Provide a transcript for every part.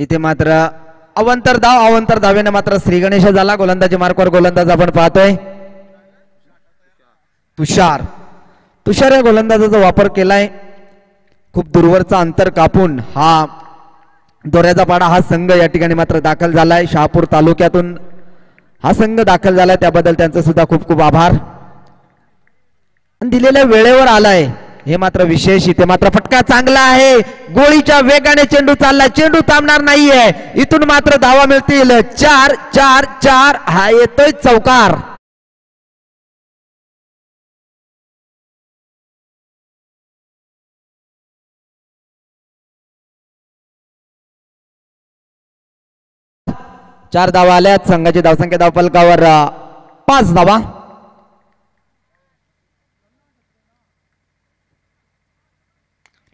इथे मात्र अवंतर धावेने मात्र श्री गणेश झाला. गोलंदाजी मार्कवर गोलंदाज आपण पाहतोय तुषार या गोलंदाजाचा वापर केलाय. खूप दूरवरचा अंतर कापून हा दोऱ्याचा पाडा हा संघ या ठिकाणी मात्र दाखल झालाय. शहापूर तालुक्यातून हा संघ दाखल झालाय, त्याबद्दल त्यांचं सुद्धा खूप खूप आभार. दिलेल्या वेळेवर आलाय हे मात्र विशेष. इथे मात्र फटका चांगला आहे, गोळीच्या वेगाने चेंडू चाललाय, चेंडू थांबणार नाहीये. इथून मात्र धावा मिळतील 4-4-4. हा येतोय चौकार. चार धावा आल्यात. संघाची धावसंख्या धावफलकावर 5 धावा.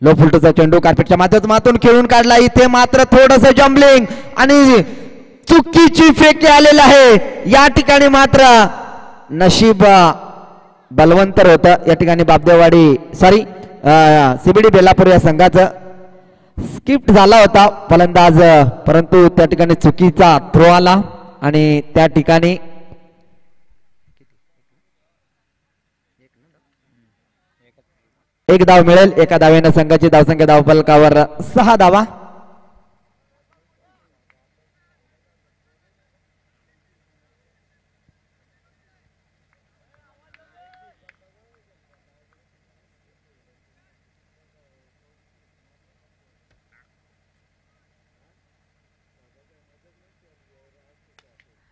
लो फुलटूचा चेंडू कार्पेटच्या माध्यमातून खेळून काढला. इथे मात्र थोडस जम्बलिंग आणि चुकीची फेकी आलेली आहे. या ठिकाणी मात्र नशीब बलवंतर होतं. या ठिकाणी बाबदेवाडी सीबीडी बेलापूर या संघाचं स्किप्ट झाला होता फलंदाज, परंतु त्या ठिकाणी चुकीचा थ्रो आला आणि त्या ठिकाणी एक धाव मिळेल. एका धावेनं संघाची धावसंख्या धावफलकावर 6 धावा.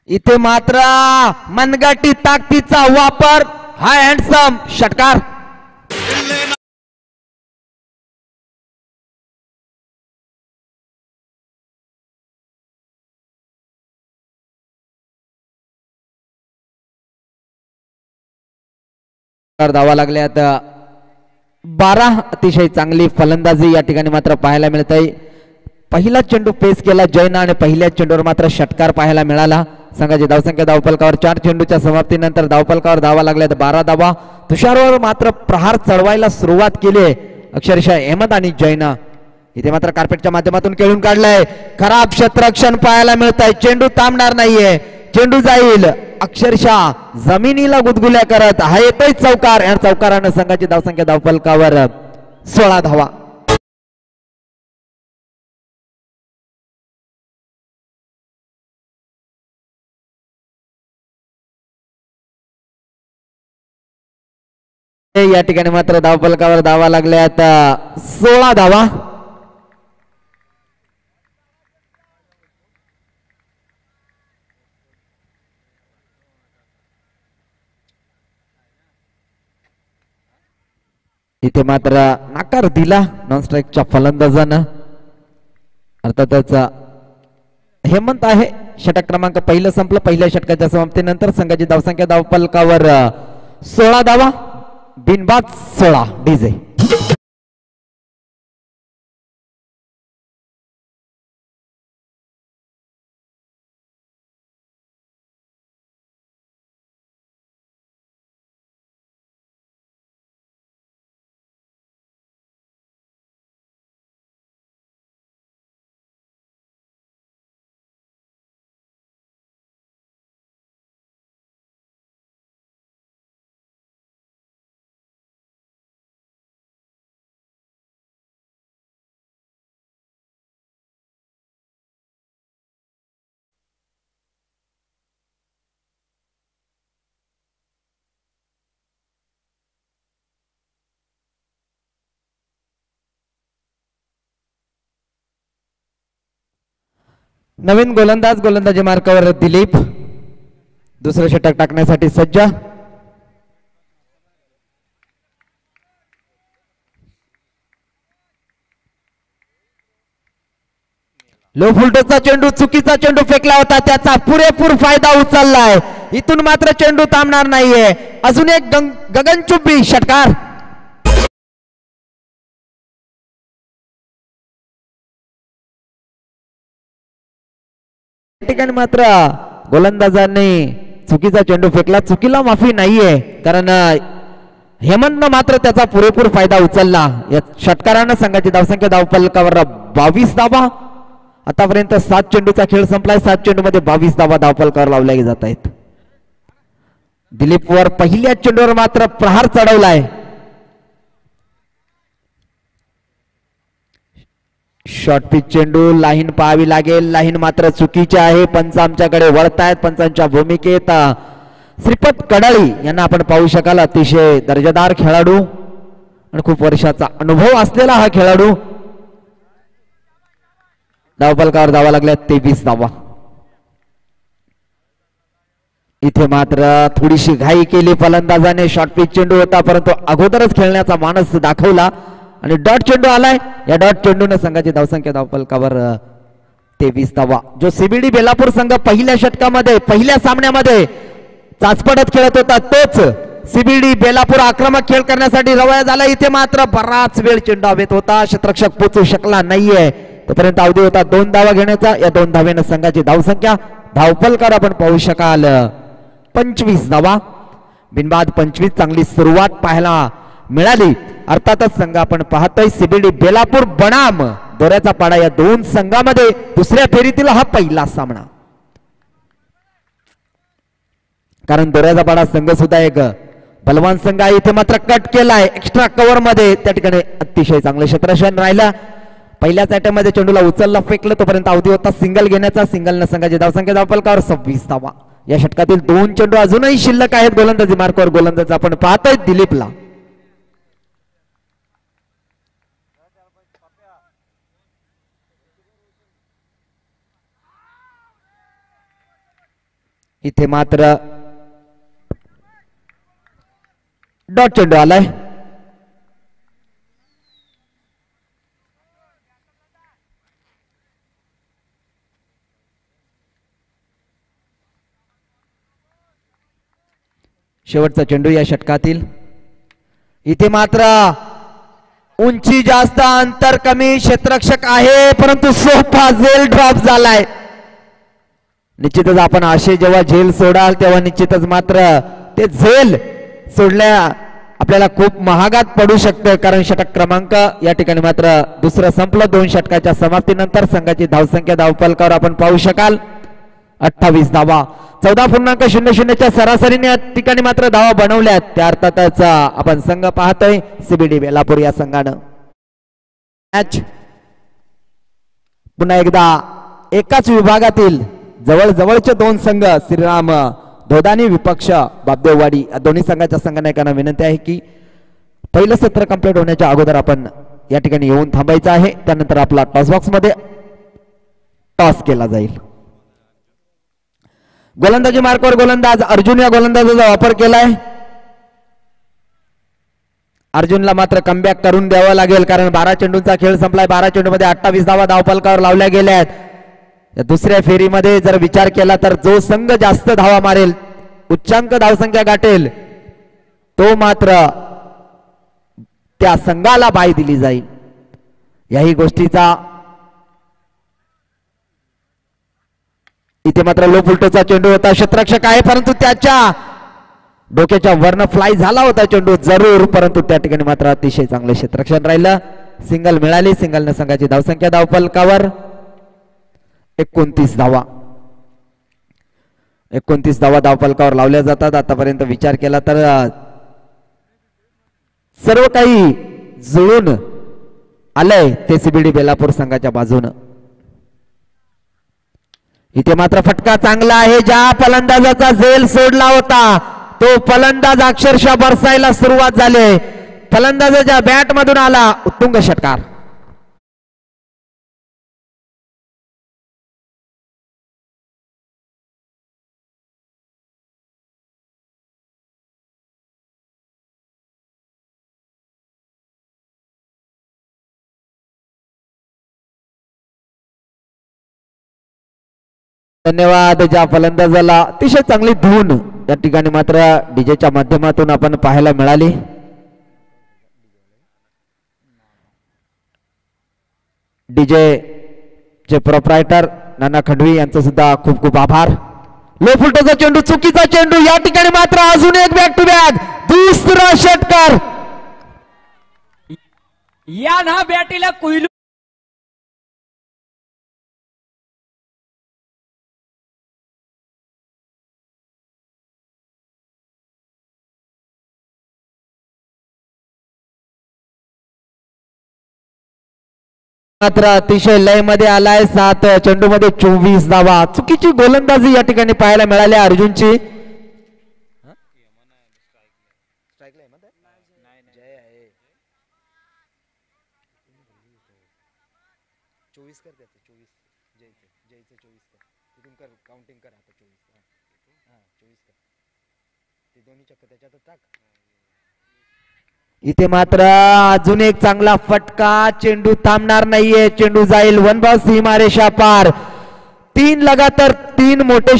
इथे मात्र मनगटी ताकदीचा वापर. हाय हँडसम षटकार. धावा लागल्यात 12. अतिशय चांगली फलंदाजी या ठिकाणी मात्र पाहायला मिळत आहे. पहिला चेंडू पेस केला जैना आणि पहिल्या चेंडूवर मात्र षटकार पाहायला मिळाला. संघाची धावसंख्या धावफलकावर 4 चेंडूच्या समाप्तीनंतर धावफलकावर धावा लागल्यात 12 धावा. तुषारवर मात्र प्रहार चढवायला सुरुवात केली अक्षरशः अहमद आणि जैना. इथे मात्र कार्पेटच्या माध्यमातून खेळून काढलाय. खराब क्षेत्ररक्षण पाहायला मिळत आहे. चेंडू थांबणार नाहीये, चेंडू जाईल अक्षरशः जमिनीला गुदगुल्या करत. हा येतोय चौकार. या चौकारानं संघाची धावसंख्या धावफलकावर 16 धावा. या ठिकाणी मात्र धावफलकावर धावा लागल्यात 16 धावा. इथे मात्र नाकार दिला नॉन स्ट्राईकच्या फलंदाजानं. अर्थातच हेमंत आहे. षटक क्रमांक पहिलं संपलं. पहिल्या षटकाच्या समाप्तीनंतर संघाची धावसंख्या धावफलकावर 16 धावा. बिनबाद 16 डीजे. नवीन गोलंदाजी मार्कावर दिलीप. दुसरं षटक टाकण्यासाठी सज्ज. लो फुलटोचा चेंडू चुकीचा चेंडू फेकला होता, त्याचा पुरेपूर फायदा उचललाय. इथून मात्र चेंडू थांबणार नाहीये. अजून एक गगनचुंबी षटकार. ठिकाणी मात्र गोलंदाजांनी चुकीचा चेंडू फेकला. चुकीला माफी नाहीये, कारण हेमंतनं मात्र त्याचा पुरेपूर फायदा उचलला. या षटकारानं संघाची धावसंख्या धावफलकावर 22 धावा. आतापर्यंत 7 चेंडूचा खेळ संपलाय. 7 चेंडूमध्ये 22 धावा धावफलकावर लावल्या जात आहेत. दिलीप वर पहिल्या चेंडूवर मात्र प्रहार चढवलाय. शॉर्ट पिच चेंडू, लाईन पाहावी लागेल. लाईन मात्र चुकीची आहे. पंच आमच्याकडे वळतायत. पंचांच्या भूमिकेत श्रीपत कडाळी यांना आपण पाहू शकाल. अतिशय दर्जेदार खेळाडू आणि खूप वर्षाचा अनुभव असलेला हा खेळाडू. धावफलकावर धावा लागल्या 23 धावा. इथे मात्र थोडीशी घाई केली फलंदाजाने. शॉर्ट पिच चेंडू होता परंतु अगोदरच खेळण्याचा मानस दाखवला आणि डॉट चेंडू आलाय. या डॉट चेंडूने संघाची धावसंख्या धावफलकावर 23 धावा. जो सीबीडी बेलापूर संघ पहिल्या षटकामध्ये पहिल्या सामन्यामध्ये चाचपडत खेळत होता तोच सीबीडी बेलापूर आक्रमक खेळ करण्यासाठी रवाया झाला. इथे मात्र बराच वेळ चेंडू हवेत होता. क्षेत्ररक्षक पोचू शकला नाहीये. तोपर्यंत अवधी होता 2 धावा घेण्याचा. या 2 धावेने संघाची धावसंख्या धावफलकावर आपण पाहू शकाल 25 धावा. बिनबाद 25. चांगली सुरुवात पाहायला मिळाली. अर्थातच संघ आपण पाहतोय सीबीडी बेलापूर बनाम दोऱ्याचा पाडा या 2 संघामध्ये दुसऱ्या फेरीतील हा पहिला सामना. कारण दोऱ्याचा पाडा संघ सुद्धा एक बलवान संघ आहे. इथे मात्र कट केलाय एक्स्ट्रा कव्हर मध्ये. त्या ठिकाणी अतिशय चांगलं क्षेत्ररक्षण राहिलं. पहिल्याच अटॅकमध्ये चेंडूला उचलला फेकलं. तोपर्यंत अवधी होता सिंगल घेण्याचा. सिंगलनं संघाची धावसंख्या धावफलकावर 26 धावा. या षटकातील 2 चेंडू अजूनही शिल्लक आहेत गोलंदाजी मार्कवर. गोलंदाज आपण पाहतोय दिलीपला. इथे मात्र डॉट चेंडू आलाय. शेवटचा चेंडू या षटकातील. इथे मात्र उंची जास्त अंतर कमी क्षेत्ररक्षक आहे परंतु सोफा झेल ड्रॉप झालाय. निश्चितच आपण असे जेव्हा झेल सोडाल तेव्हा निश्चितच मात्र ते झेल सोडल्या आपल्याला खूप महागात पडू शकतं. कारण षटक क्रमांक या ठिकाणी मात्र दुसरं संपलं. 2 षटकाच्या समाप्तीनंतर संघाची धावसंख्या धावफलकावर आपण पाहू शकाल 28 धावा. 14.00च्या सरासरीने या ठिकाणी मात्र धावा बनवल्यात. त्या अर्थातच आपण संघ पाहतोय सीबीडी बेलापूर या संघानं. मॅच पुन्हा एकदा एकाच विभागातील जवळजवळचे 2 संघ श्रीराम धोदानी विपक्ष बाबदेववाडी या दोन्ही संघाच्या संघनायकांना विनंती आहे की पहिलं सत्र कंप्लीट होण्याच्या अगोदर आपण या ठिकाणी येऊन थांबायचं आहे. त्यानंतर आपला टॉस बॉक्स मध्ये टॉस केला जाईल. गोलंदाजी मार्कवर गोलंदाज अर्जुन या गोलंदाजाचा वापर केलाय. अर्जुनला मात्र कमबॅक करून द्यावं लागेल कारण 12 चेंडूंचा खेळ संपलाय. 12 चेंडूमध्ये 28 धावा धावफलकावर लावल्या गेल्या आहेत. दुसऱ्या फेरीमध्ये जर विचार केला तर जो संघ जास्त धावा मारेल उच्चांक धावसंख्या गाठेल तो मात्र त्या संघाला बाय दिली जाईल. याही गोष्टीचा इथे मात्र लो फुलटोचा चेंडू होता. क्षेत्ररक्षक आहे परंतु त्याच्या डोक्याच्या वरनं फ्लाय झाला होता चेंडू जरूर परंतु त्या ठिकाणी मात्र अतिशय चांगलं क्षेत्ररक्षण राहिलं. सिंगल मिळाली. सिंगलनं संघाची धावसंख्या धावफलकावर 29 धावा. 29 धावा धावफलकावर लावल्या जातात. आतापर्यंत विचार केला तर सर्व काही जुळून आलंय ते सीबीडी बेलापूर संघाच्या बाजूनं. इथे मात्र फटका चांगला आहे. ज्या फलंदाजाचा झेल सोडला होता तो फलंदाज अक्षरशः बरसायला सुरुवात झाली. फलंदाजाच्या बॅट मधून आला उत्तुंग षटकार. धन्यवाद. ज्या फलंदाजाला अतिशय चांगली धून या ठिकाणी मात्र डीजेच्या माध्यमातून आपण पाहायला मिळाली. डीजे चे प्रोप्रायटर नाना खंडवी यांचं सुद्धा खूप खूप आभार. लो फुलटोचा चेंडू चुकीचा चेंडू. या ठिकाणी मात्र अजून एक बॅक टू बॅक दुसरा षटकार. या ना बॅटीला कुइलू मात्र अतिशय लय मध्ये आलाय. 7 चेंडू मध्ये 24 धावा. चुकीची गोलंदाजी या ठिकाणी पाहायला मिळाली अर्जुनची. इथे मात्र अजून एक चांगला फटका. चेंडू थांबणार नाहीये. चेंडू जाईल वन बॉल सीमारेषा पार. 3 लगातार 3 मोठे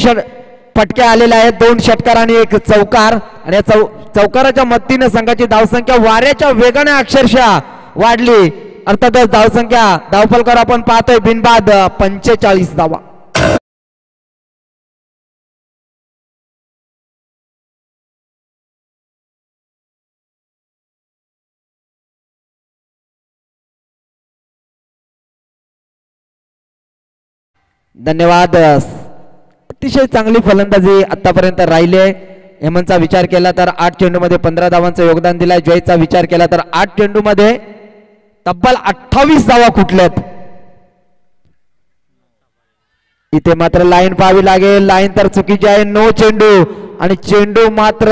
फटके आलेले आहेत. 2 षटकार आणि 1 चौकार. आणि या चौकाराच्या मदतीने संघाची धावसंख्या वाऱ्याच्या वेगाने अक्षरशः वाढली. अर्थातच धावसंख्या धावफलकावर आपण पाहतोय बिनबाद 45 धावा. धन्यवाद. अतिशय चांगली फलंदाजी आतापर्यंत राहिली आहे. हेमंतचा विचार केला तर 8 चेंडू मध्ये 15 धावांचं योगदान दिलाय. जयचा विचार केला तर 8 चेंडू मध्ये तब्बल 28 धावा कुठल्यात. इथे मात्र लाईन पाहावी लागेल. लाईन तर चुकीची आहे. नो चेंडू. आणि चेंडू मात्र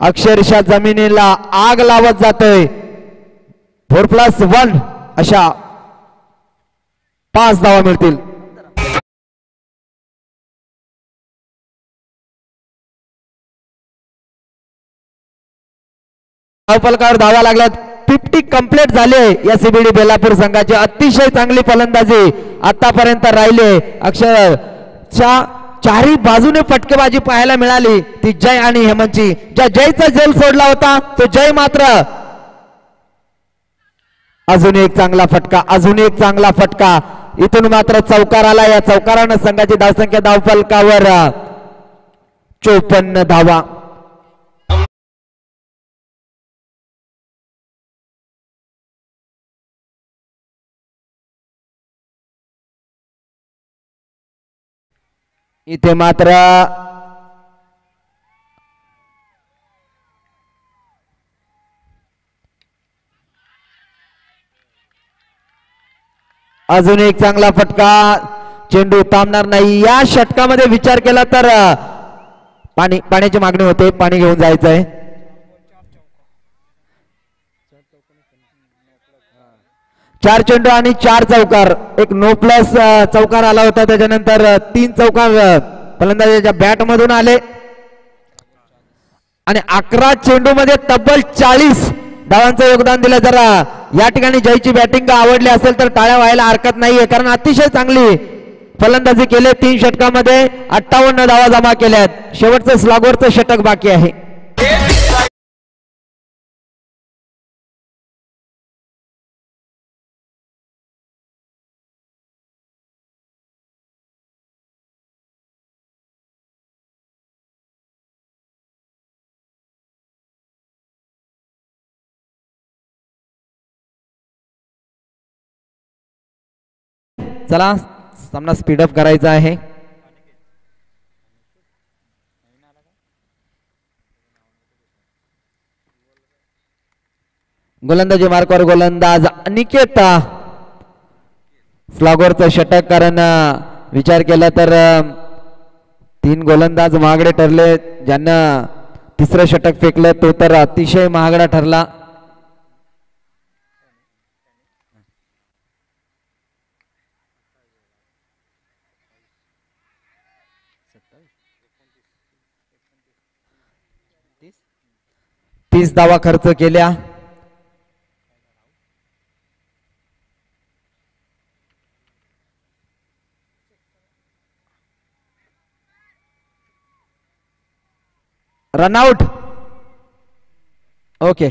अक्षरशः जमिनीला आग लावत जातोय. 4+1 अशा 5 धावा मिळतील. धावफलकावर धावा लागल्यात. 50 कंप्लीट झाले या सीबीडी बेलापूर संघाची. अतिशय चांगली फलंदाजी आतापर्यंत राहिली. अक्षरशः चारी बाजूने फटकेबाजी पाहायला मिळाली ती जय आणि हेमंतची. ज्या जयचा जेल सोडला होता तो जय मात्र अजून एक चांगला फटका. अजून एक चांगला फटका. इथून मात्र चौकार आला. या चौकारानं संघाची धावसंख्या धावफलकावर 54 धावा. इथे मात्र अजून एक चांगला फटका. चेंडू थांबणार नाही. या षटकामध्ये विचार केला तर पाण्याची मागणी होते. पाणी घेऊन जायचंय. 4 चेंडू आणि 4 चौकार. एक नो प्लस चौकार आला होता. त्याच्यानंतर 3 चौकार फलंदाजाच्या बॅट मधून आले. आणि 11 चेंडू मध्ये तब्बल 40 धावांचं योगदान दिलं. जरा या ठिकाणी जयची बॅटिंग आवडली असेल तर टाळ्या व्हायला हरकत नाहीये. कारण अतिशय चांगली फलंदाजी केली. 3 षटकामध्ये 58 धावा जमा केल्यात. शेवटचं स्लॉगवरचं षटक बाकी आहे. चला सामना स्पीडअप करायचा आहे. गोलंदाजी मार्कवर गोलंदाज अनिकेत. स्लॉगवरचं षटक. कारण विचार केला तर 3 गोलंदाज महागडे ठरले. ज्यांना तिसरं षटक फेकलं तो तर अतिशय महागडा ठरला. तीस धावा खर्च केल्या. रनआउट. ओके.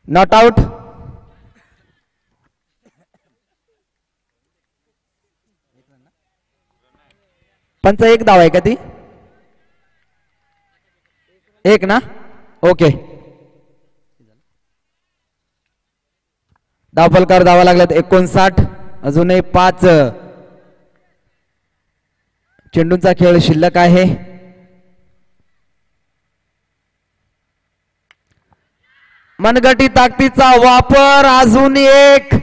Not out. पंच एक धाव आहे का ती एक ना ओके. धावफलकावर धावा लागल्यात 59. अजूनही 5 चेंडूंचा खेळ शिल्लक आहे. मनगटी ताकदीचा वापर अजून एक.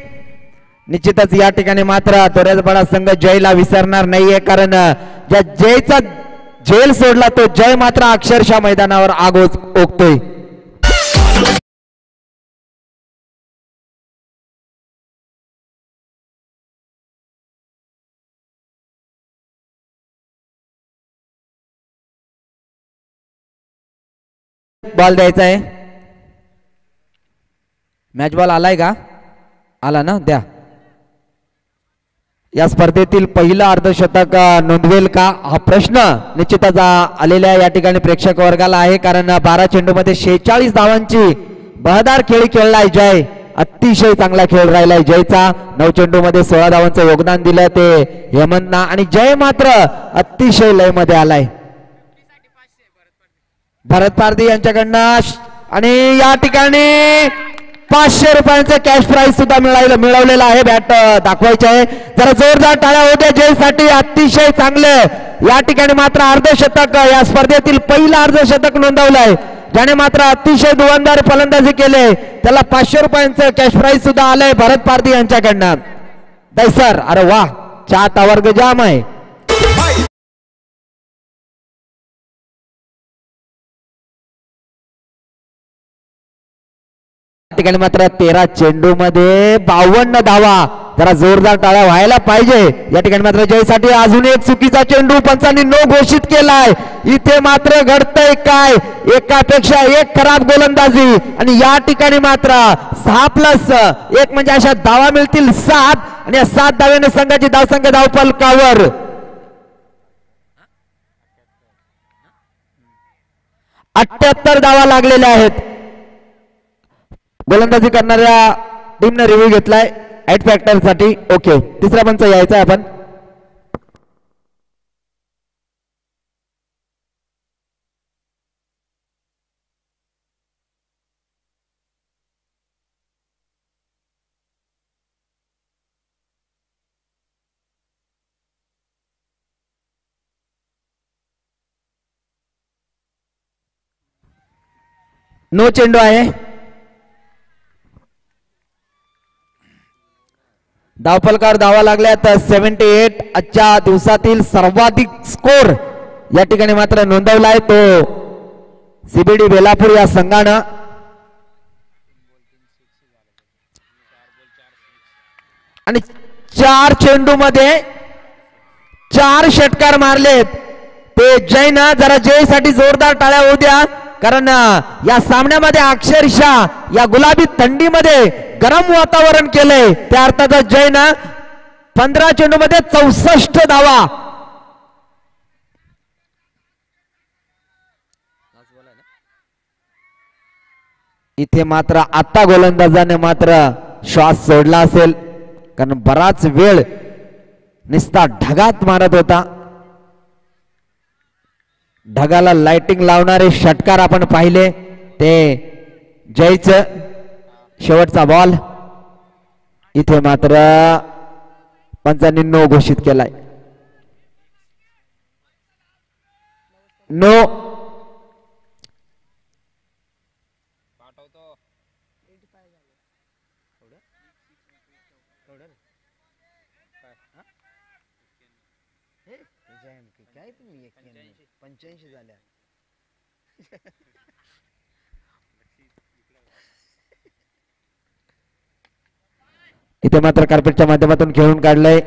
निश्चितच या ठिकाणी मात्र तोऱ्याचा संघ जयला विसरणार नाहीये कारण ज्या जयचा झेल सोडला तो जय मात्र अक्षरशः मैदानावर आग ओकतोय. बॉल द्यायचा आहे. मॅच बॉल आलाय का आला ना द्या. या स्पर्धेतील पहिलं अर्धशतक नोंदवेल का हा प्रश्न निश्चितच आलेल्या या ठिकाणी प्रेक्षक वर्गाला आहे कारण 12 चेंडूमध्ये 46 धावांची बहदार खेळी खेळलाय जय. अतिशय चांगला खेळ राहिलाय जयचा. 9 चेंडूमध्ये 16 धावांचं योगदान दिलं ते हेमंतना आणि जय मात्र अतिशय लय मध्ये आलाय. भरत पारधी यांच्याकडनं आणि या ठिकाणी 500 रुपयांचं कॅश प्राइज सुद्धा मिळवलेलं आहे. बॅट दाखवायचे आहे जरा जोरदार टाळ्या होत्या जयसाठी. अतिशय चांगले या ठिकाणी मात्र अर्धशतक या स्पर्धेतील पहिलं अर्धशतक नोंदवलंय ज्याने मात्र अतिशय धुरंदार फलंदाजी केले. त्याला 500 रुपयांचं कॅश प्राइज सुद्धा आलंय भरत पारधी यांच्याकडनं. दैसर अरे वा चाहता वर्ग जाम आहे. ठिकाणी मात्र 13 चेंडू मध्ये 52 धावा. जरा जोरदार टाळ्या व्हायला पाहिजे. या ठिकाणी मात्र जयसाठी अजून एक चुकीचा चेंडू पंचांनी नो घोषित केलाय. इथे मात्र घडतंय काय एकापेक्षा एक खराब गोलंदाजी आणि या ठिकाणी मात्र 6+1 म्हणजे अशा धावा मिळतील 7 आणि या 7 धाव्याने संघाची धावसंख्या धावफलकावर 78 धावा लागलेल्या आहेत. गोलंदाजी करणाऱ्या टीमने रिव्ह्यू घेतलाय ऍट फॅक्टर साठी. ओके तिसरा पंच यायचा आपण. नो चेंडू आहे. धावफलकावर धावा लागल्यात 78. आजच्या दिवसातील सर्वाधिक स्कोर या ठिकाणी मात्र नोंदवलाय तो सीबीडी बेलापूर या संघानं. आणि 4 चेंडू मध्ये 4 षटकार मारलेत ते जयनं. जरा जयसाठी जोरदार टाळ्या होऊ द्या कारण या सामन्यामध्ये अक्षरशः या गुलाबी थंडीमध्ये गरम वातावरण केलंय. त्या अर्थात जयनं 15 चेंडू मध्ये 64 धावा. इथे मात्र आता गोलंदाजाने मात्र श्वास सोडला असेल कारण बराच वेळ निस्ता ढगात मारत होता. ढगाला लाइटिंग लावणारे षटकार आपण पाहिले ते जयचं. शेवटचा बॉल इथे मात्र पंचांनी नो घोषित केलाय. नो. काय तुम्ही 85 झाल्या. इथे मात्र कार्पेटच्या माध्यमातून खेळून काढलंय.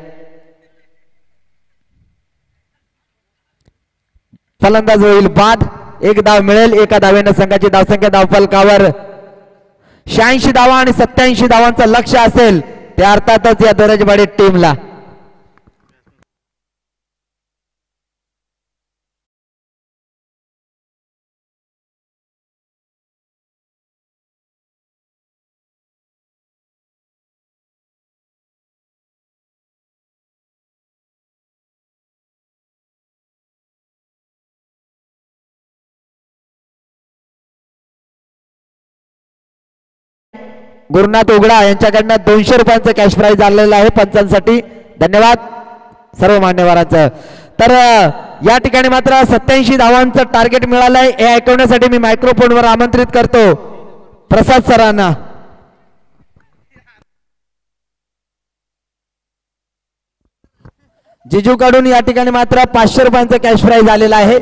फलंदाज होईल बाद. 1 धाव मिळेल. एका धावेनं संघाची धावसंख्या धावफलकावर 86 धावा आणि 87 धावांचं लक्ष असेल. त्या अर्थातच या दोरजवाडी टीमला गुरुनाथ उघडा यांच्याकडनं 200 रुपयांचं कॅश प्राइज आलेलं आहे पंचांसाठी. धन्यवाद सर्व मान्यवरांचं. तर या ठिकाणी मात्र 87 धावांचं टार्गेट मिळालंय. हे ऐकवण्यासाठी मी मायक्रोफोनवर आमंत्रित करतो प्रसाद सरांना. जिजू कडून या ठिकाणी मात्र 500 रुपयांचं कॅश प्राइज आलेलं आहे.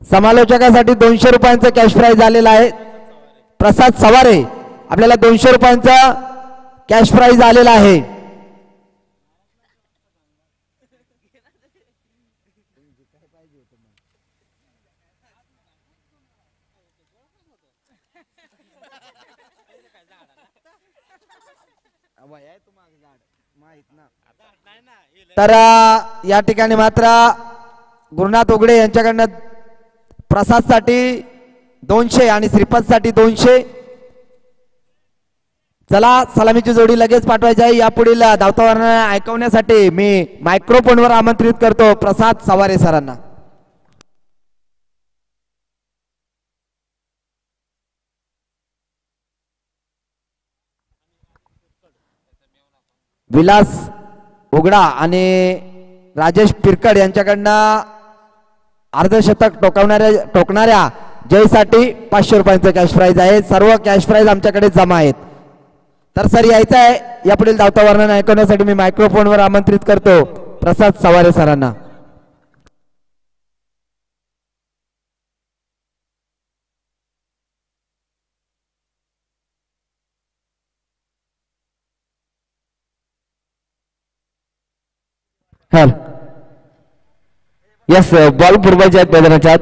समालोचकासाठी 200 रुपयांचं कॅश प्राइज आलेलं आहे. प्रसाद सवारे आपल्याला 200 रुपयांचा कॅश प्राइज आलेला आहे. तर या ठिकाणी मात्र गुरुनाथ उघडे यांच्याकडनं प्रसादसाठी 200 आणि श्रीपदसाठी 200. चला सलामीची जोडी लगेच पाठवायची आहे. यापुढील धावतावरण ऐकवण्यासाठी मी मायक्रोफोनवर आमंत्रित करतो प्रसाद सवारे सरांना. विलास उघडा आणि राजेश पिरकड यांच्याकडनं अर्धशतक टोकणाऱ्या जयसाठी 500 रुपयांचं कॅश प्राइज आहे. सर्व कॅश प्राइज आमच्याकडे जमा आहेत. तर सर यायचं आहे. यापुढील धावता वर्णन ऐकवण्यासाठी मी मायक्रोफोनवर आमंत्रित करतो प्रसाद सवारे सरांना. यस बॉल पुरवायचे आहेत मैदानाच्या.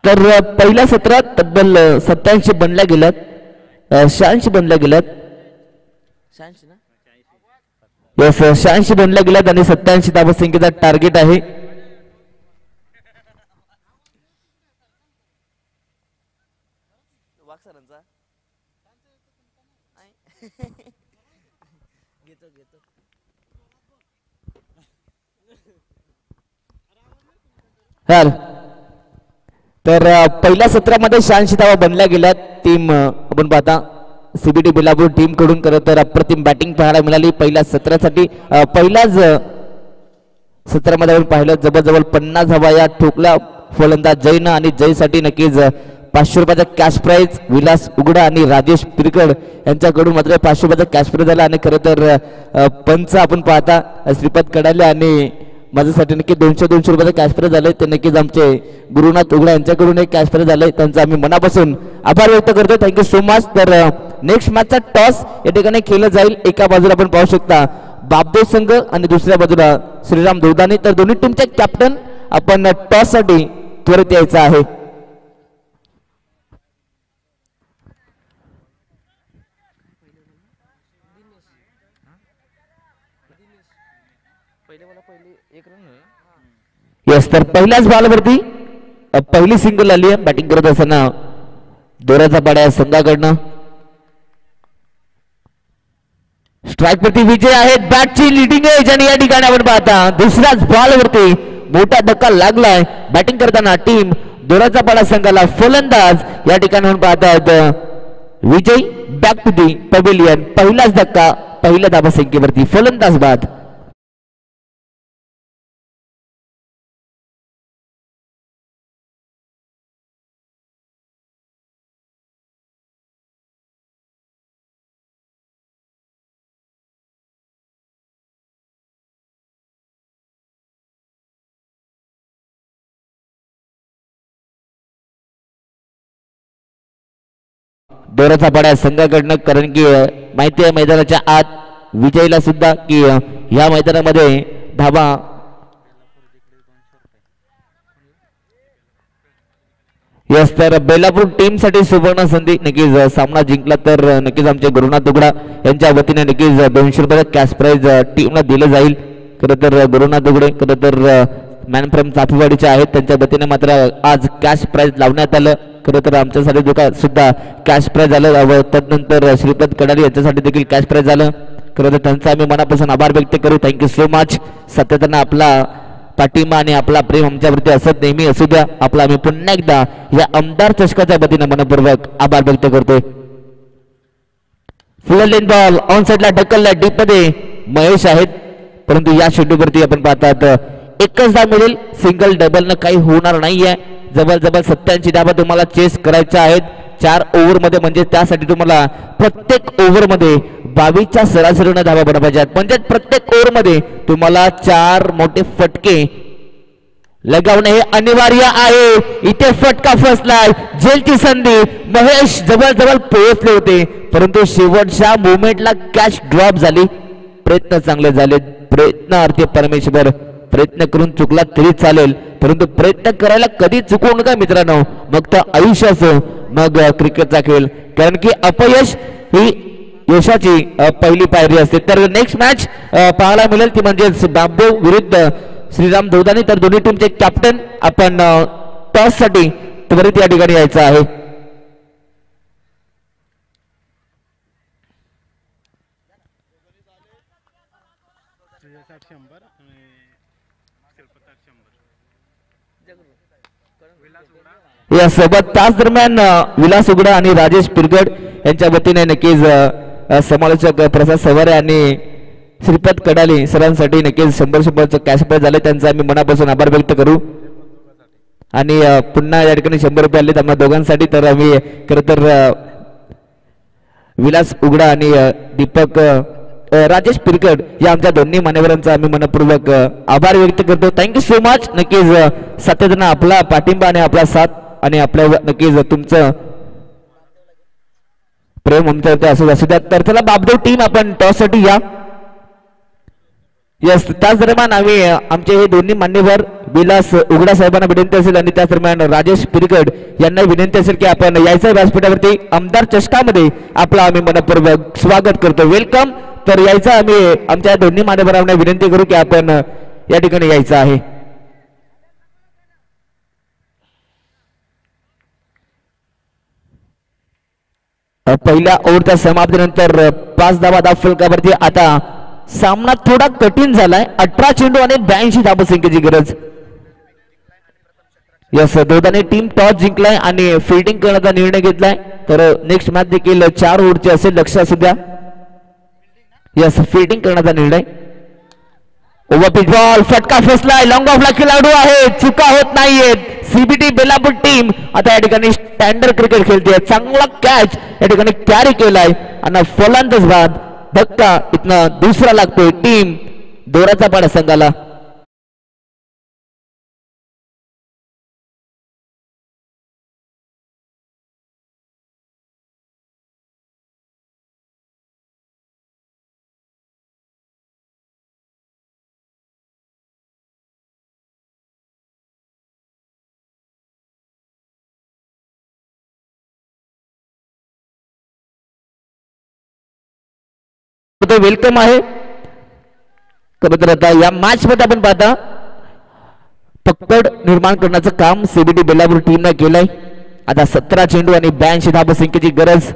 तर पहिल्या सत्रात तब्बल 87 बनल्या गेल्यात, 86 बनल्या गेल्यात. 86 बनल्या गेल्यात आणि 87 धावसंख्येचा टार्गेट आहे. तर पहिल्या सत्रामध्ये 86 धावा बनल्या गेल्यात. टीम आपण पाहता सीबीटी बेलापूर टीम कडून खरं तर अप्रतिम बॅटिंग पाहायला मिळाली पहिल्या सत्रासाठी. पहिल्याच सत्रामध्ये आपण पाहिलं जवळजवळ 50 धावा या ठोकल्या फलंदाज जैन आणि जयसाठी नक्कीच 500 रुपयाचा कॅश प्राइज विलास उघडा आणि राजेश पिरकड यांच्याकडून मात्र 500 रुपयाचा कॅश प्राइज झाला. आणि खरं तर पंच आपण पाहता श्रीपद कडाले आणि माझ्यासाठी नक्की 200 रुपयाचा कॅश प्राइज झाले. ते नक्कीच आमचे गुरुनाथ उघडा यांच्याकडून एक कॅश प्राइज झाले. त्यांचा आम्ही मनापासून आभार व्यक्त करतो. Thank you so much. तर नेक्स्ट मॅचचा टॉस या ठिकाणी खेळला जाईल. एका बाजूला आपण पाहू शकता बापदेव संघ आणि दुसऱ्या बाजूला श्रीराम दुर्दानी. तर दोन्ही टीमचे कॅप्टन आपण टॉस साठी त्वरित यायचं आहे. यस तर पहिल्याच बॉलवरती पहिली सिंगल आली आहे. बॅटिंग करत असताना दोऱ्याचा पाड्या संघाकडनं स्ट्राईक वरती विजय आहेत. बॅटची लिडिंग एज आणि या ठिकाणी आपण पाहता दुसऱ्याच बॉलवरती मोठा धक्का लागलाय. बॅटिंग करताना टीम दोऱ्याचा पाडा संघाला फलंदाज या ठिकाणी आपण पाहतात विजय बॅक टू दी पवेलियन. पहिलाच धक्का पहिल्या धावसंख्येवरती फलंदाज बाद. दोऱ्याचा पाड्या संघाकडनं कारण की माहिती आहे मैदानाच्या आत विजयला सुद्धा की या मैदानामध्ये धावा यस तर बेलापूर टीम साठी सुवर्ण संधी. नक्कीच सामना जिंकला तर नक्कीच आमचे गुरुनाथ उघडा यांच्या वतीने नक्कीच 200 रुपयाचा कॅश प्राइज टीमला दिलं जाईल. खरं तर गुरुनाथ उघडे खरं तर मॅन फ्रॉम चाफीवाडीचे आहेत. त्यांच्या वतीने मात्र आज कॅश प्राइज लावण्यात आलं. खरं तर आमच्यासाठी सुद्धा कॅश प्राइज झालं व तदनंतर श्रीपद कडाली यांच्यासाठी देखील कॅश प्राइज झालं. खरं तर त्यांचा आम्ही मनापासून आभार व्यक्त करू. Thank you so much. सातत्यानं आपला पाठिंबा आणि आपला प्रेम आमच्यावरती असत नेहमी असू द्या. आपला आम्ही पुन्हा एकदा या आमदार चषकाच्या वतीनं मनपूर्वक आभार व्यक्त करतोय. फुल लेन बॉल ऑन साइडला ढकलला डीप मध्ये महेश आहेत, परंतु या शेड्यूलवरती आपण पाहतात एकच धाव मिळेल. सिंगल डबल न काही होणार नाहीये. जवळ जवळ 87 धावा तुम्हाला चेस करायच्या आहेत 4 ओव्हरमध्ये. म्हणजे त्यासाठी तुम्हाला प्रत्येक ओव्हरमध्ये 22च्या सरासरीनं धावा बनवायच्या आहेत. म्हणजे प्रत्येक ओव्हरमध्ये तुम्हाला 4 मोठे फटके लगावणे हे अनिवार्य आहे. इथे फटका फसलाय. जेलची संधी. महेश जवळ जवळ पोहोचले होते, परंतु शेवटच्या मोमेंटला कॅच ड्रॉप झाली. प्रयत्न चांगले झाले. प्रयत्नार्थी परमेश्वर. प्रयत्न करून चुकला तरी चालेल, परंतु प्रयत्न करायला कधी चुकवू नका मित्रांनो. मग तर आयुष्य असो, मग क्रिकेटचा खेळ. कारण की अपयश ही यशाची पहिली पायरी असते. तर नेक्स्ट मॅच पाहायला मिळेल ती म्हणजे बाबदेव विरुद्ध श्रीराम धोदानी. तर दोन्ही टीमचे कॅप्टन आपण टॉस साठी त्वरित या ठिकाणी यायचं आहे. या सोबत तास दरम्यान विलास उगडा आणि राजेश पिरगड यांच्या वतीने नक्कीच समालोचक प्रसाद सवारे आणि श्रीपद कडाले सरांसाठी नक्कीच 100 कॅश प्राइज झाले. त्यांचा आम्ही मनापासून आभार व्यक्त करू. आणि पुन्हा या ठिकाणी 100 रुपये आले त्यांना दोघांसाठी. तर आम्ही खरं तर विलास उगडा आणि दीपक राजेश पिरकड या आमच्या दोन्ही मान्यवरांचा आम्ही मनपूर्वक आभार व्यक्त करतो. Thank you so much. नक्कीच सातत्यानं आपला पाठिंबा आणि आपला साथ आणि आपल्या नक्कीच तुमचं प्रेम आमच्यावरती असू द्या. तर चला बाबदेव टीम आपण टॉस साठी या. यस, त्याच दरम्यान आम्ही आमचे हे दोन्ही मान्यवर विलास उगडा साहेबांना विनंती असेल आणि त्याच दरम्यान राजेश पिरगड यांना विनंती असेल की आपण यायचं व्यासपीठावरती आमदार चषकामध्ये आपलं आम्ही मनपूर्वक स्वागत करतो. वेलकम. तर यायचं आम्ही आमच्या दोन्ही मान्यवरांना विनंती करू की आपण या ठिकाणी यायचं आहे. पहिल्या ओव्हरच्या समाप्तीनंतर 5 धावा धाव फलकावरती. आता सामना थोडा कठीण झालाय. 18 चेंडू आणि 82 धावसंख्येची गरज. यस, दोघांनी टीम टॉस जिंकलाय आणि फिल्डिंग करण्याचा निर्णय घेतलाय. तर नेक्स्ट मॅच देखील 4 ओव्हरची असेल, लक्ष असू द्या. यस, फिल्डिंग करण्याचा निर्णय. ओव्हरपिच बॉल फटका फसलाय. लॉंग ऑफला खेळाडू आहे. चुका होत नाहीयेत. सीबीटी बेलापूर टीम आता या ठिकाणी स्टँडर्ड क्रिकेट खेळते. चांगला कॅच या ठिकाणी कॅरी केलाय आणि फलंदाज बाद. धक्का इथनं दुसरा लागतोय. टीम दोराचा पाडा संघाला. वेलकम आहे. खरं तर आता या मॅच मध्ये आपण पाहता पकड निर्माण करण्याचं काम सीबीटी बेलापूर टीमने केलंय. आता 17 चेंडू आणि 82 धावसंख्येची गरज.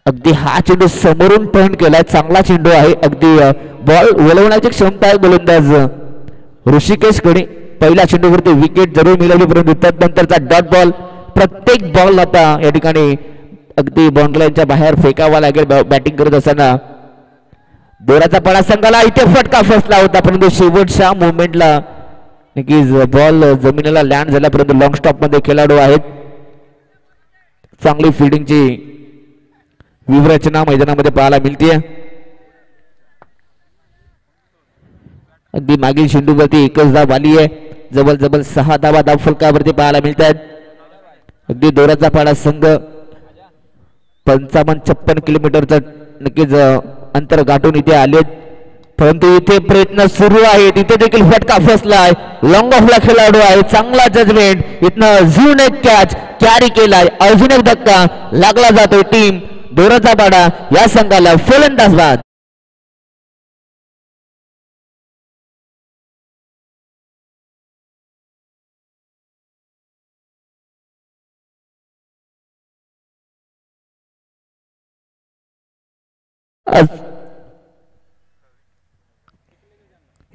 अगदी हा चेंडू समोरून टर्न केलाय. चांगला चेंडू आहे. अगदी बॉल वळवण्याची क्षमता आहे गोलंदाज ऋषिकेश कडे. पहिल्या चेंडूवरती विकेट जरूर मिळवली, परंतु त्यानंतरचा डॉट बॉल. प्रत्येक बॉल आता या ठिकाणी अगदी बाउंड्रीच्या बाहेर फेकावा लागेल बॅटिंग करत असताना. दोराचा पडा संघाला. इथे फटका फसला होता, परंतु शेवटच्या मुवमेंटला नक्कीच बॉल जमिनीला लँड झाला, परंतु लॉंग स्टॉप मध्ये खेळाडू आहेत. चांगली फिल्डिंगची व्यूहरचना मैदानामध्ये पाहायला मिळते. अगदी मागील चेंडूवरती एकच धाव आली आहे. जवळ जवळ 6 धावा धाव फलकावरती पाहायला मिळतात. अगदी दोराचा पाडा संघ 55-56 किलोमीटरचं नक्कीच अंतर गाठून इथे आलेत, परंतु इथे प्रयत्न सुरू आहेत. इथे देखील फटका फसलाय. लॉंग ऑफला खेळाडू आहे. चांगला जजमेंट. इथनं अजून एक कॅच कॅरी केलाय. अजून एक धक्का लागला जातोय. टीम दोराचा पाडा या संघाला फलंदाज बाद.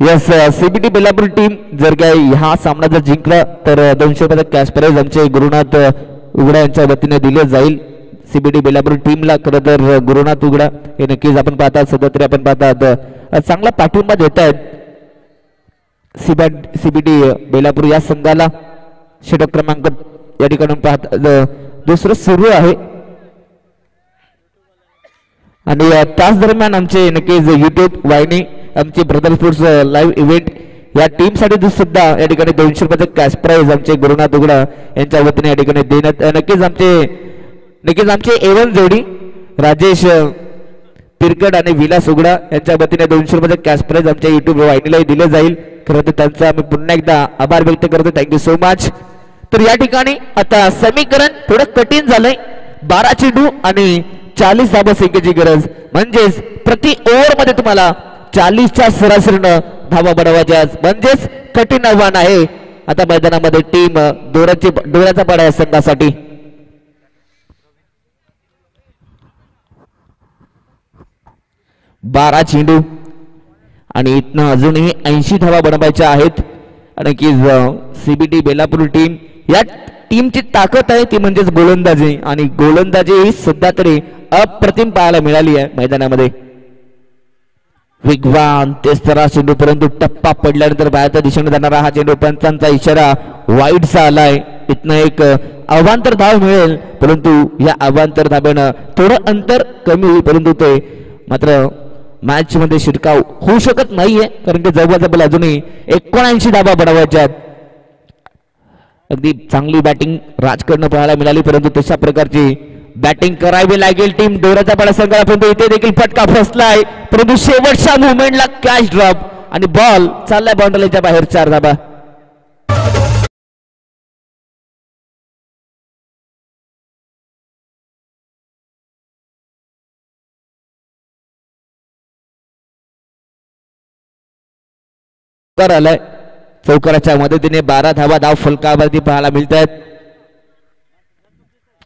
यस सीबीटी बेलापूर टीम जर काही हा सामना जर जिंकला तर 200 रुपयाचा कॅश प्राइज आमचे गुरुनाथ उघडा यांच्या वतीने दिले जाईल. सीबीटी बेलापूर टीमला खरं तर गुरुनाथ उघडा हे नक्कीच आपण पाहतात, सध्या तरी आपण पाहतात चांगला पाठिंबा देत आहेत सीबीटी बेलापूर या संघाला. षटक क्रमांक या ठिकाणी पाहतात दुसरं सुरू आहे आणि त्याच दरम्यान आमचे नक्कीच युट्यूब वाहिनी आमची ब्रदर स्पोर्ट्स लाईव्ह इव्हेंट या टीम साठी सुद्धा या ठिकाणी 200 रुपयाचा कॅश प्राइज आमचे गुरुनाथ उघडा यांच्या वतीने या ठिकाणी देण्यात नक्कीच आमचे एवन जोडी राजेश पिरकड आणि विलास उघडा यांच्या वतीने 200 रुपयाचा कॅश प्राइज आमच्या युट्यूब वाहिनीलाही दिले जाईल. खरं तर त्यांचा आम्ही पुन्हा एकदा आभार व्यक्त करतो. Thank you so much. तर या ठिकाणी आता समीकरण थोडं कठीण झालंय. 12 चेंडू आणि 40 धाबा संख्येची गरज, म्हणजेच प्रति ओव्हर मध्ये तुम्हाला 40च्या सरासरीनं धावा बनवायच्या, म्हणजेच कठीण आव्हान आहे आता मैदानामध्ये टीम डोळ्याचा पाडा या संघासाठी. बारा चेंडू आणि इथनं अजूनही 80 धावा बनवायच्या आहेत. आणि की सीबीटी बेलापूर टीम या टीमची ताकद आहे ती म्हणजेच गोलंदाजी, आणि गोलंदाजी ही सध्या तरी अप्रतिम पाहायला मिळाली आहे मैदानामध्ये. वेगवान तेच तरा चेंडू, परंतु टप्पा पडल्यानंतर बाहेरच्या दिशेने जाणारा हा चेंडू, पंचांचा इशारा वाईडचा आलाय. इथनं एक अवांतर धाव मिळेल, परंतु या अवांतर धाब्यानं थोडं अंतर कमी होईल, परंतु ते मात्र मॅच मध्ये शिरकाव होऊ शकत नाहीये, कारण की जवळजवळ अजूनही 79 धाबा बनवायच्या. अगदी चांगली बॅटिंग राजकडनं पाहायला मिळाली, परंतु तशा प्रकारची बॅटिंग करावी लागेल टीम डोराचा पाडा संघाला. परंतु इथे देखील फटका फसलाय, परंतु शेवटच्या मुवमेंटला कॅच ड्रॉप आणि बॉल चाललाय बाउंड्रीच्या बाहेर. 4 धाबा. आलाय चौकाराच्या मदतीने 12 धावा धाव फलकावरती पाहायला मिळत आहेत.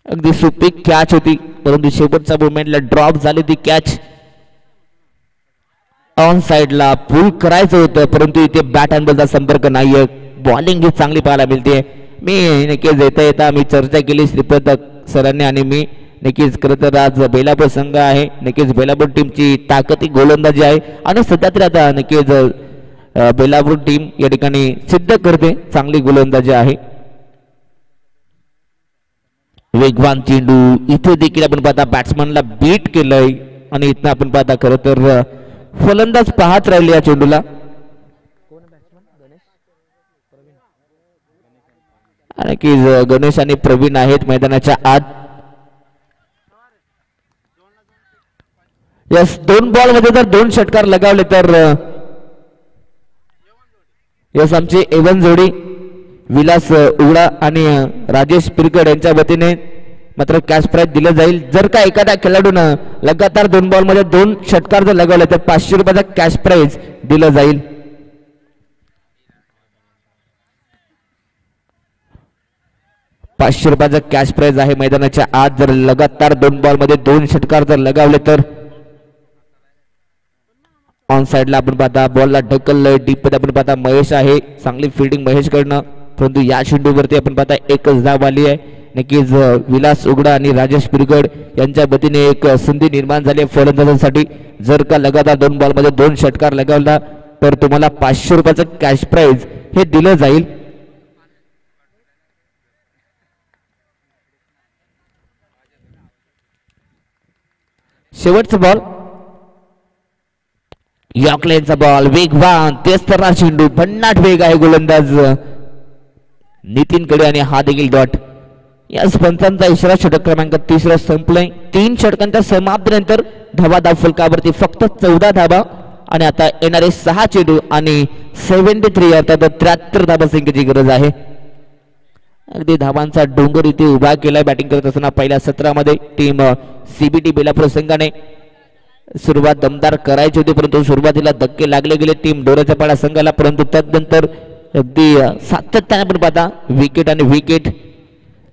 अगदी सोपी कॅच होती, परंतु शेवटच्या मुवमेंटला ड्रॉप झाली ती कॅच. ऑन साइडला पुल करायचं होतं, परंतु इथे बॅट अँड बॉलचा संपर्क नाहीये. बॉलिंग ही चांगली पाहायला मिळते. मी नक्कीच येता मी चर्चा केली श्रीपद सरांनी आणि मी नक्कीच खरं तर आज बेलापूर संघ आहे, नक्कीच बेलापूर टीमची ताकद ही गोलंदाजी आहे आणि सध्या तरी आता नक्कीच बेलापूर टीम या ठिकाणी सिद्ध करते चांगली गोलंदाजी आहे. वेगवान चेंडू, इथे देखील आपण पाहता बॅट्समनला बीट केलंय आणि इथं आपण पाहता खरं तर फलंदाज पाहत राहिले या चेंडूला. आणि की गणेश आणि प्रवीण आहेत मैदानाच्या आत. यस 2 बॉल मध्ये जर 2 षटकार लगावले तर यस आमची एवन जोडी विलास उघडा आणि राजेश पिरकड यांच्या वतीने मात्र कॅश प्राइज दिलं जाईल. जर का एखाद्या खेळाडूनं लगातार 2 बॉल मध्ये 2 षटकार जर लगावले तर 500 रुपयाचा कॅश प्राइज दिलं जाईल. ₹500 कॅश प्राइज आहे मैदानाच्या आत. जर लगातार 2 बॉल मध्ये 2 षटकार जर लगावले तर. ऑन साइडला आपण पाहता बॉलला ढकललंय, डीप मध्ये आपण पाहता महेश आहे, चांगली फिल्डिंग महेश कडनं, परंतु या चेंडूवरती आपण पाहता एकच धाव आली आहे. नक्कीच विलास उघडा आणि राजेश पिरगड यांच्या वतीने एक संधी निर्माण झाली आहे फलंदाजांसाठी. जर का लगातार 2 बॉल मध्ये 2 षटकार लगावला तर तुम्हाला ₹500 कॅश प्राइज हे दिलं जाईल. शेवटचा बॉल, यॉर्कलेनचा बॉल, वेगवान तेच तर चेंडू, भन्नाट वेग आहे गोलंदाज नितीनकडे आणि हा देखील डॉट. या पंचांचा इशारा. षटक क्रमांक 30 संपलंय. 3 षटकांच्या समाप्तीनंतर धावा धाव फलकावरती फक्त 14 धाबा आणि आता येणारे 6 चेंडू आणि 73 अर्थात 73 धाबा संख्येची गरज आहे. अगदी धावांचा डोंगर इथे उभा केलाय बॅटिंग करत असताना पहिल्या सत्रामध्ये टीम सीबीटी बेलापूर संघाने सुरुवात दमदार करायची होती, परंतु सुरुवातीला धक्के लागले गेले टीम डोराच्या पाडा संघाला, परंतु त्यानंतर अगदी सातत्याने आपण पाहता विकेट आणि विकेट.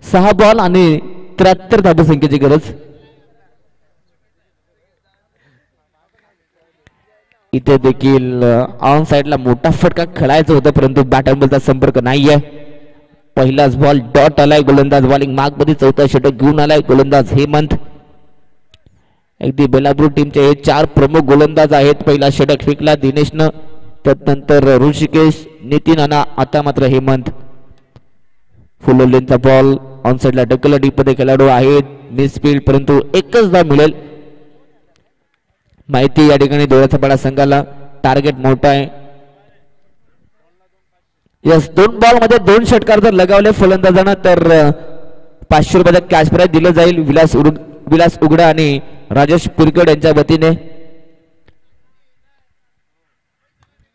6 बॉल आणि 73 धाबा संख्येची गरज. इथे देखील ऑन साइडला मोठा फटका खेळायचा होता, परंतु बॅट अँड बॉलचा संपर्क नाहीये. पहिलाच बॉल डॉट आलाय. गोलंदाज बॉलिंग मार्क मध्ये चौथा षटक घेऊन आलाय गोलंदाज हेमंत. अगदी बेलापूर टीमचे हे 4 प्रमुख गोलंदाज आहेत. पहिला षटक फेकला दिनेशनं, त्यानंतर ऋषिकेश, नितीन आणि आता मात्र हेमंत. फुल लेनचा बॉल ऑन साइडला ढकलला. डीप मध्ये खेळाडू आहेत. मिसफील्ड, परंतु एकच धाव मिळेल. माहिती या ठिकाणी डोळ्याचा पाडा संघाला. टार्गेट मोठा आहे. यस, 2 बॉल मध्ये 2 षटकार जर लगावले फलंदाजांना तर 500 रुपयाचा कॅश प्राइज दिलं जाईल विलास उगडा आणि राजेश पिरकड यांच्या वतीने.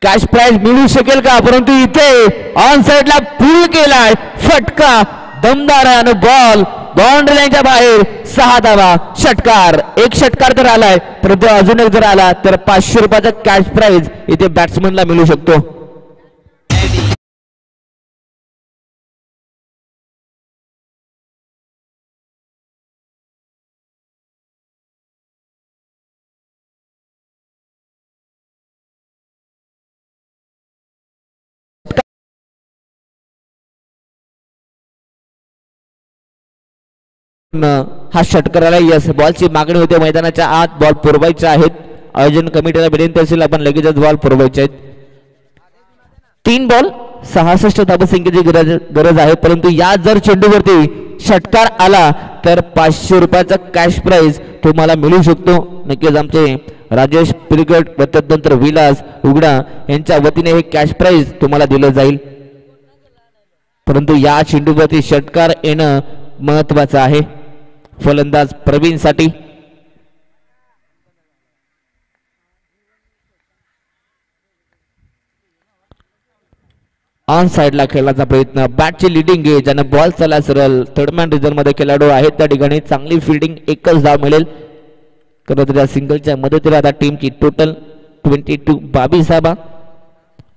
कॅश प्राइज मिळू शकेल का, परंतु इथे ऑन साइडला पूल केलाय. फटका दमदार आहे आणि बॉल बाउंड्री लाईनच्या बाहेर. 6 धावा. षटकार, एक षटकार तर आलाय, परंतु अजून एक जर आला तर 500 रुपयाचा कॅश प्राइज इथे बॅट्समनला मिळू शकतो. हा षटकाराला यस, बॉलची मागणी होते. मैदानाच्या आत बॉल पुरवायचे आहेत. आयोजन कमिटीला विनंती असेल आपण लगेचच बॉल पुरवायचे आहेत. 3 बॉल 66 धाबसंख्येची गरज आहे, परंतु या जर चेंडूवरती षटकार आला तर 500 रुपयाचा कॅश प्राइज तुम्हाला मिळू शकतो. नक्कीच आमचे राजेश पिरगट व त्यानंतर विलास उगडा यांच्या वतीने हे कॅश प्राइज तुम्हाला दिलं जाईल, परंतु या चेंडूवरती षटकार येणं महत्वाचं आहे फलंदाज प्रवीण साठी. ऑन साइडला खेळण्याचा प्रयत्न. बॅटची लिडिंग आहे, ज्याने बॉल चला सरळ. थर्ड मॅन रिझन मध्ये खेळाडू आहेत त्या ठिकाणी. चांगली फिल्डिंग, एकच धाव मिळेल. खरं तर सिंगलच्या मदतीने आता टीमची टोटल 22 धावा.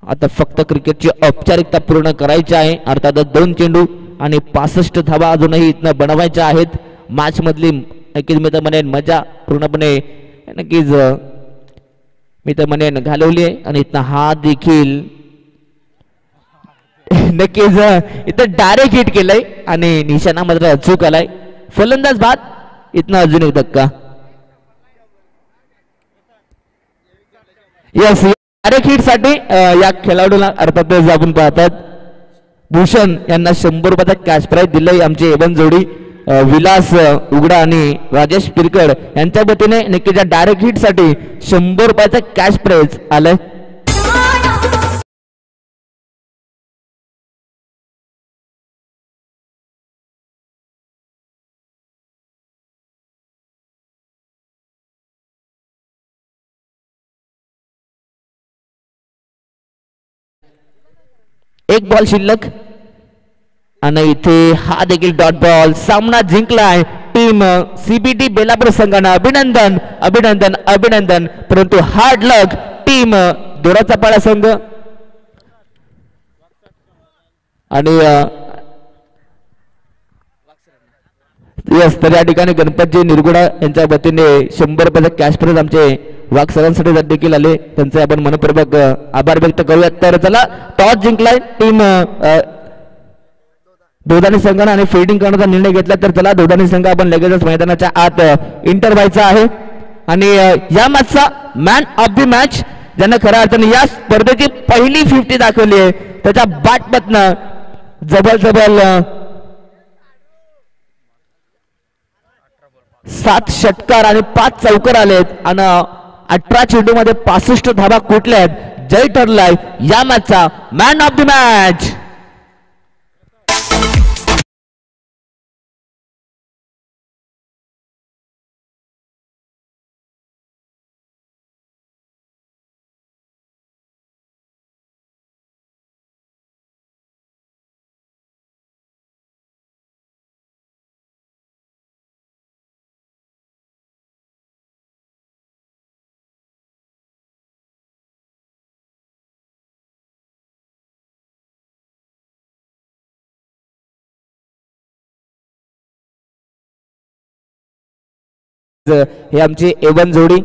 आता फक्त क्रिकेटची औपचारिकता पूर्ण करायची आहे. अर्थातच 2 चेंडू आणि 65 धावा अजूनही इथनं बनवायच्या आहेत. मॅच मधली नक्कीच मी तर म्हणेन मजा पूर्णपणे नक्कीच मी तर म्हणेन घालवली आहे. आणि इथं हा देखील नक्कीच इथं डायरेक्ट हिट केलंय आणि निशाणा मात्र अचूक आलाय. फलंदाज बाद. इथनं अजून एक धक्का. यस, डायरेक्ट हिट साठी या खेळाडूला अर्थातच आपण पाहतात भूषण यांना 100 रुपयाचा कॅश प्राइज दिलंय. आमचे एवन जोडी विलास उगडा आणि राजेश पिरकड यांच्या वतीने नक्कीच या डायरेक्ट हिट साठी 100 रुपयाचा कॅश प्राइज आलाय. एक बॉल शिल्लक आणि इथे हा देखील डॉट बॉल. सामना जिंकलाय टीम सीबीटी बेलापूर संघानं. अभिनंदन अभिनंदन अभिनंदन. परंतु हार्ड लक टीम दोराचा पाडा संघ. आणि यस, तर या ठिकाणी गणपतजी निरगुडा यांच्या वतीने 100 रुपयाचा कॅश प्राइज आमचे वाघ सरांसाठी देखील आले. त्यांचे आपण मनपूर्वक आभार व्यक्त करूयात. तर चला, टॉस जिंकलाय टीम दोदानी संघाने आणि फिल्डिंग करण्याचा निर्णय घेतला. तर चला, दोदानी संघ आपण लगेचच मैदानाच्या आत इंटर व्हायचा आहे. आणि या मॅचचा मॅन ऑफ द मॅच ज्यांना खऱ्या अर्थाने या स्पर्धेची पहिली 50 दाखवली आहे त्याच्या बॅटमधनं जबल 7 षटकार आणि 5 चौकार आलेत आणि 18 चेंडू मध्ये 65 धावा कुठल्या आहेत. जय ठरलाय या मॅचचा मॅन ऑफ द मॅच. हे आमची एवन जोडी